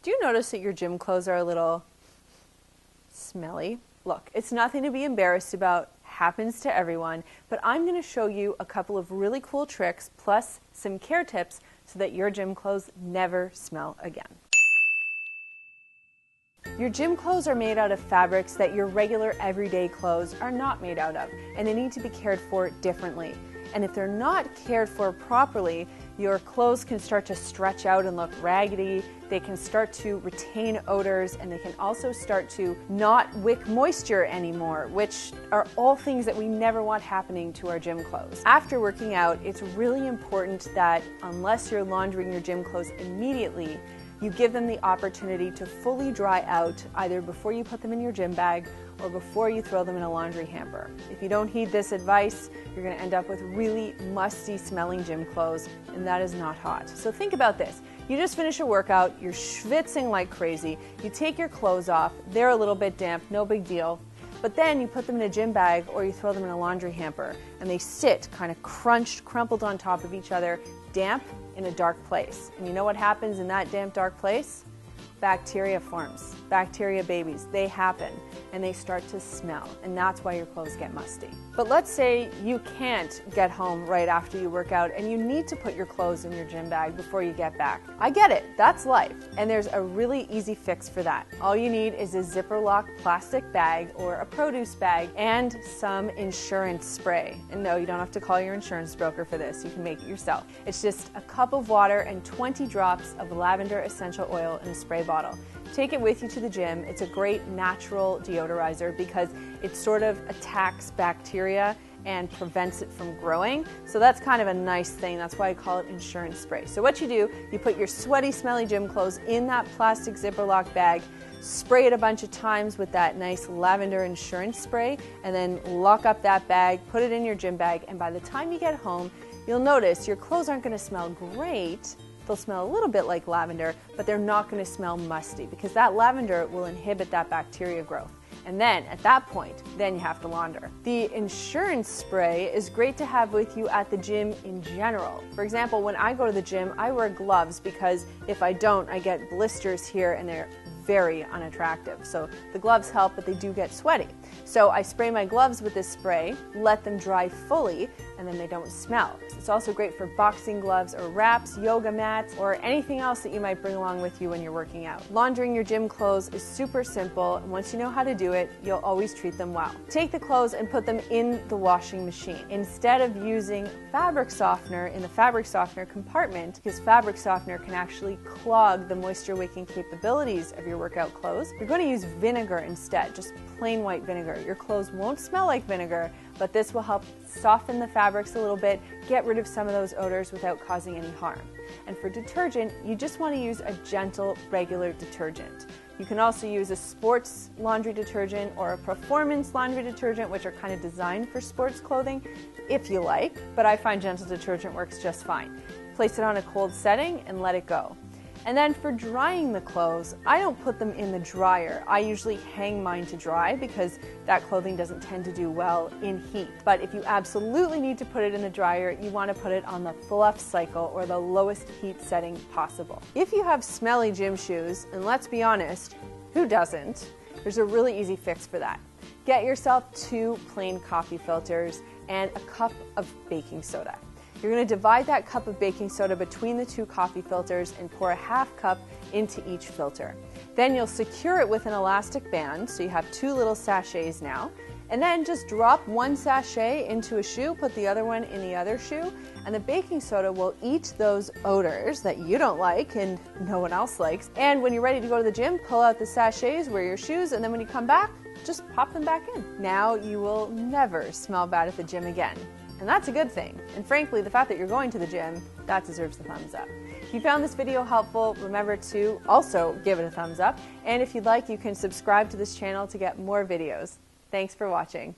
Do you notice that your gym clothes are a little smelly? Look, it's nothing to be embarrassed about, happens to everyone, but I'm going to show you a couple of really cool tricks plus some care tips so that your gym clothes never smell again. Your gym clothes are made out of fabrics that your regular everyday clothes are not made out of, and they need to be cared for differently. And if they're not cared for properly, your clothes can start to stretch out and look raggedy, they can start to retain odors, and they can also start to not wick moisture anymore, which are all things that we never want happening to our gym clothes. After working out, it's really important that unless you're laundering your gym clothes immediately, you give them the opportunity to fully dry out either before you put them in your gym bag or before you throw them in a laundry hamper. If you don't heed this advice, you're going to end up with really musty smelling gym clothes, and that is not hot. So think about this. You just finished a workout, you're schwitzing like crazy, you take your clothes off, they're a little bit damp, no big deal, but then you put them in a gym bag or you throw them in a laundry hamper, and they sit kind of crunched, crumpled on top of each other, damp in a dark place. And you know what happens in that damp, dark place? Bacteria forms, bacteria babies, they happen, and they start to smell, and that's why your clothes get musty. But let's say you can't get home right after you work out and you need to put your clothes in your gym bag before you get back. I get it, that's life, and there's a really easy fix for that. All you need is a zipper lock plastic bag or a produce bag and some insurance spray. And no, you don't have to call your insurance broker for this, you can make it yourself. It's just a cup of water and 20 drops of lavender essential oil in a spray bottle. Take it with you to the gym. It's a great natural deodorizer because it sort of attacks bacteria and prevents it from growing. So that's kind of a nice thing. That's why I call it insurance spray. So what you do, you put your sweaty, smelly gym clothes in that plastic zipper lock bag, spray it a bunch of times with that nice lavender insurance spray, and then lock up that bag, put it in your gym bag, and by the time you get home, you'll notice your clothes aren't going to smell great. They'll smell a little bit like lavender, but they're not going to smell musty because that lavender will inhibit that bacteria growth. And then at that point, then you have to launder. The insurance spray is great to have with you at the gym in general. For example, when I go to the gym, I wear gloves because if I don't, I get blisters here and they're very unattractive. So the gloves help, but they do get sweaty. So I spray my gloves with this spray, let them dry fully, and then they don't smell. It's also great for boxing gloves or wraps, yoga mats, or anything else that you might bring along with you when you're working out. Laundering your gym clothes is super simple, and once you know how to do it, you'll always treat them well. Take the clothes and put them in the washing machine. Instead of using fabric softener in the fabric softener compartment, because fabric softener can actually clog the moisture wicking capabilities of your workout clothes, you're going to use vinegar instead, just plain white vinegar. Your clothes won't smell like vinegar, but this will help soften the fabrics a little bit, get rid of some of those odors without causing any harm. And for detergent, you just want to use a gentle, regular detergent. You can also use a sports laundry detergent or a performance laundry detergent, which are kind of designed for sports clothing, if you like, but I find gentle detergent works just fine. Place it on a cold setting and let it go. And then for drying the clothes, I don't put them in the dryer. I usually hang mine to dry because that clothing doesn't tend to do well in heat. But if you absolutely need to put it in the dryer, you want to put it on the fluff cycle or the lowest heat setting possible. If you have smelly gym shoes, and let's be honest, who doesn't? There's a really easy fix for that. Get yourself 2 plain coffee filters and a cup of baking soda. You're going to divide that cup of baking soda between the 2 coffee filters and pour a half cup into each filter. Then you'll secure it with an elastic band, so you have 2 little sachets now. And then just drop 1 sachet into a shoe, put the other one in the other shoe, and the baking soda will eat those odors that you don't like and no one else likes. And when you're ready to go to the gym, pull out the sachets, wear your shoes, and then when you come back, just pop them back in. Now you will never smell bad at the gym again. And that's a good thing. And frankly, the fact that you're going to the gym, that deserves a thumbs up. If you found this video helpful, remember to also give it a thumbs up. And if you'd like, you can subscribe to this channel to get more videos. Thanks for watching.